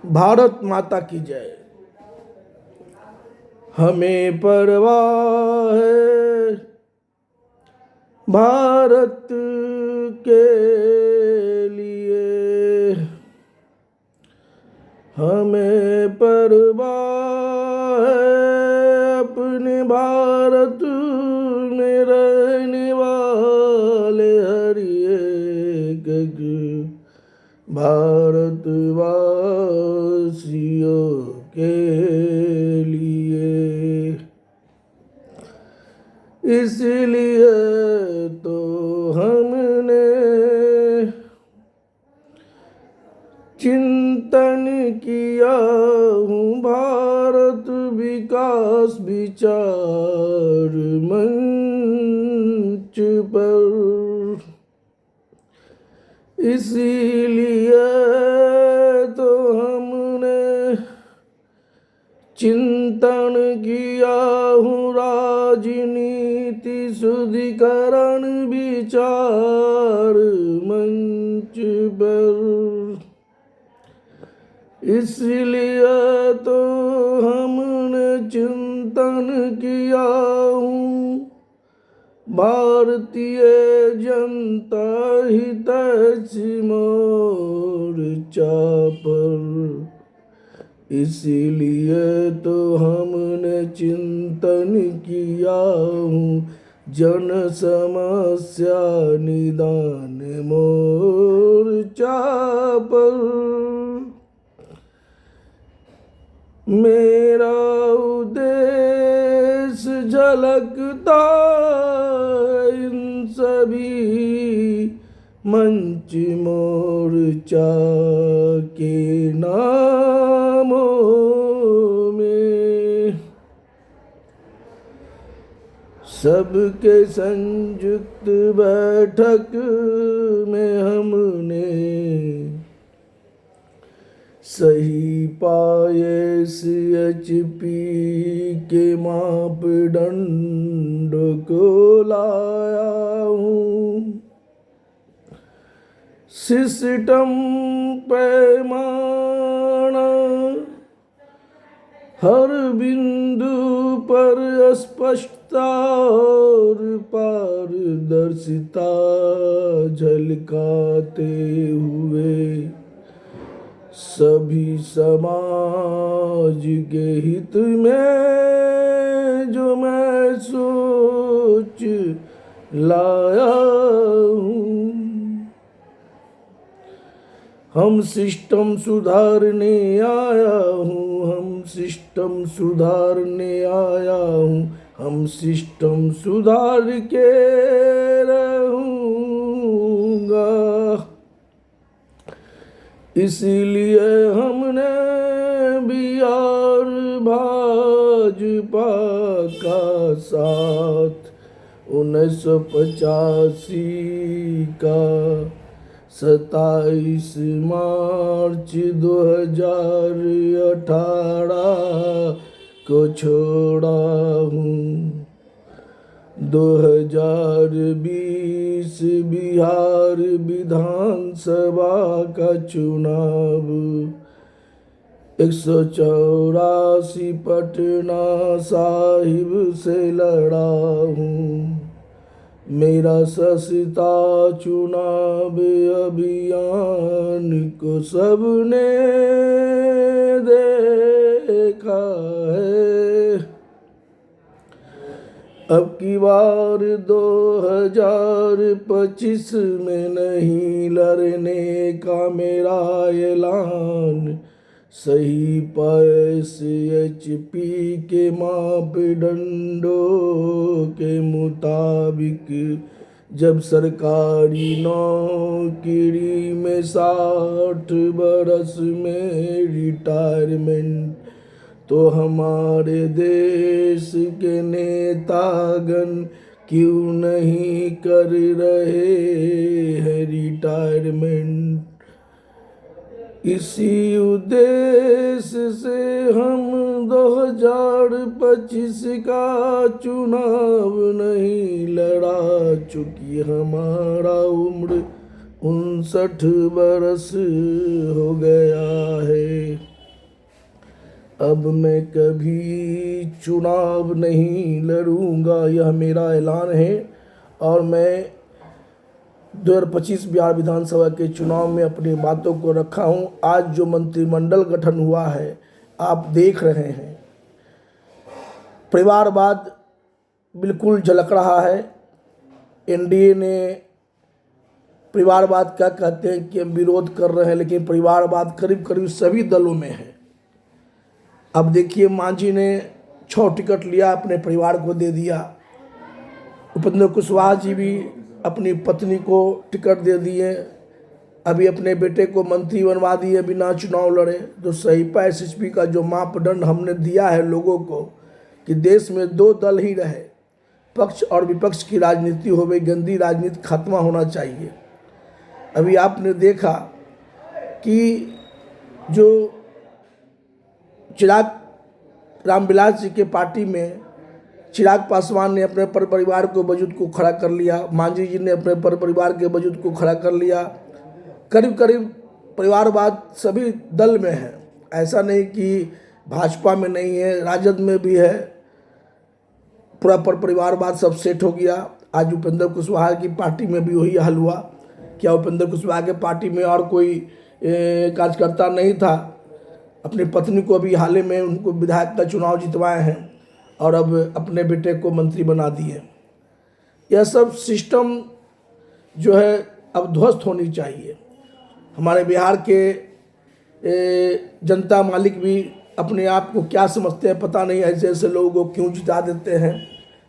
भारत माता की जय। हमें परवाह है भारत के लिए, हमें परवाह है अपने भारत में रहने वाले हर एक भारतवासियों के लिए। इसलिए तो हमने चिंतन किया हूँ भारत विकास विचार मंच पर। इसीलिए तो हमने चिंतन किया हूँ राजनीति शुद्धिकरण विचार मंच पर। इसलिए तो हमने चिंतन किया हूँ भारतीय जनता हितैषी मोर्चा पर। इसीलिए तो हमने चिंतन किया हूँ जन समस्या निदान मोर्चा पर। मेरा उद्देश्य झलकता इन सभी मंच मोर्चा के नामों में। सबके संयुक्त बैठक में हमने सही पाए CHP के मापदंड को लाया हूँ। सिस्टम पैमाना हर बिंदु पर स्पष्टता और पारदर्शिता झलकाते हुए सभी समाज के हित में जो मैं सोच लाया हूँ। हम सिस्टम सुधारने आया हूँ, हम सिस्टम सुधारने आया हूँ, हम सिस्टम सुधार के रहूँगा। इसीलिए हमने बिहार भाजपा का साथ 1985 का 27 मार्च 2018 को छोड़ा हूँ। 2020 बिहार विधानसभा का चुनाव 184 पटना साहिब से लड़ा हूँ। मेरा सस्ता चुनाव अभियान को सबने देखा है। अब की बार 2025 में नहीं लड़ने का मेरा ऐलान सही पाए CHP के मापदंडों के मुताबिक। जब सरकारी नौकरी में 60 बरस में रिटायरमेंट तो हमारे देश के नेतागण क्यों नहीं कर रहे हैं रिटायरमेंट। इसी उद्देश्य से हम 2025 का चुनाव नहीं लड़ा, चूंकि हमारा उम्र 59 बरस हो गया है। अब मैं कभी चुनाव नहीं लड़ूंगा, यह मेरा ऐलान है। और मैं 2025 बिहार विधानसभा के चुनाव में अपनी बातों को रखा हूं। आज जो मंत्रिमंडल गठन हुआ है, आप देख रहे हैं, परिवारवाद बिल्कुल झलक रहा है। एनडीए ने परिवारवाद क्या कहते हैं कि हम विरोध कर रहे हैं, लेकिन परिवारवाद करीब करीब सभी दलों में है। अब देखिए, मांझी ने 6 टिकट लिया, अपने परिवार को दे दिया। उपेंद्र कुशवाहा जी भी अपनी पत्नी को टिकट दे दिए, अभी अपने बेटे को मंत्री बनवा दिए बिना चुनाव लड़े। तो सहीपा एसएसपी का जो मापदंड हमने दिया है लोगों को कि देश में 2 दल ही रहे, पक्ष और विपक्ष की राजनीति हो गई, गंदी राजनीति खत्म होना चाहिए। अभी आपने देखा कि जो चिराग रामविलास जी के पार्टी में चिराग पासवान ने अपने पर परिवार को वजूद को खड़ा कर लिया, मांझी जी ने अपने पर परिवार के वजूद को खड़ा कर लिया। करीब करीब परिवारवाद सभी दल में है, ऐसा नहीं कि भाजपा में नहीं है, राजद में भी है। पूरा पर परिवारवाद सब सेट हो गया। आज उपेंद्र कुशवाहा की पार्टी में भी वही हाल हुआ। क्या उपेंद्र कुशवाहा के पार्टी में और कोई कार्यकर्ता नहीं था? अपनी पत्नी को अभी हाल ही में उनको विधायक का चुनाव जितवाए हैं और अब अपने बेटे को मंत्री बना दिए। यह सब सिस्टम जो है अब ध्वस्त होनी चाहिए। हमारे बिहार के जनता मालिक भी अपने आप को क्या समझते हैं पता नहीं, ऐसे ऐसे लोगों को क्यों जिता देते हैं।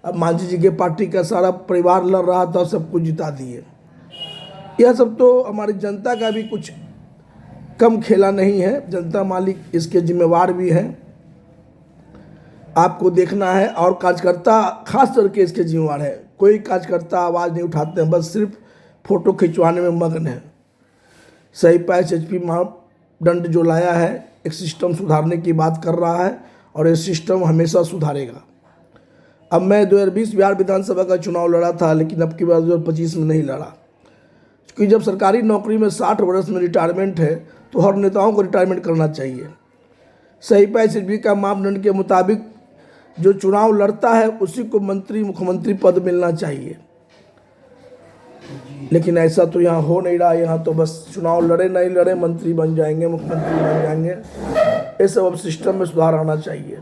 अब मांझी जी के पार्टी का सारा परिवार लड़ रहा था, सबको जिता दिए। यह सब तो हमारी जनता का भी कुछ कम खेला नहीं है, जनता मालिक इसके जिम्मेवार भी हैं। आपको देखना है, और कार्यकर्ता खास करके इसके जिम्मेवार है। कोई कार्यकर्ता आवाज़ नहीं उठाते हैं, बस सिर्फ फोटो खिंचवाने में मग्न है। सहीपा एसएसपी मापदंड जो लाया है, एक सिस्टम सुधारने की बात कर रहा है और ये सिस्टम हमेशा सुधारेगा। अब मैं 2020 बिहार विधानसभा का चुनाव लड़ा था, लेकिन अब की बार 2025 में नहीं लड़ा, क्योंकि जब सरकारी नौकरी में 60 वर्ष में रिटायरमेंट है तो हर नेताओं को रिटायरमेंट करना चाहिए। सहीपा एसएसपी का मापदंड के मुताबिक जो चुनाव लड़ता है उसी को मंत्री मुख्यमंत्री पद मिलना चाहिए, लेकिन ऐसा तो यहाँ हो नहीं रहा। यहाँ तो बस चुनाव लड़े नहीं लड़े मंत्री बन जाएंगे, मुख्यमंत्री बन जाएंगे। ये सब अब सिस्टम में सुधार आना चाहिए।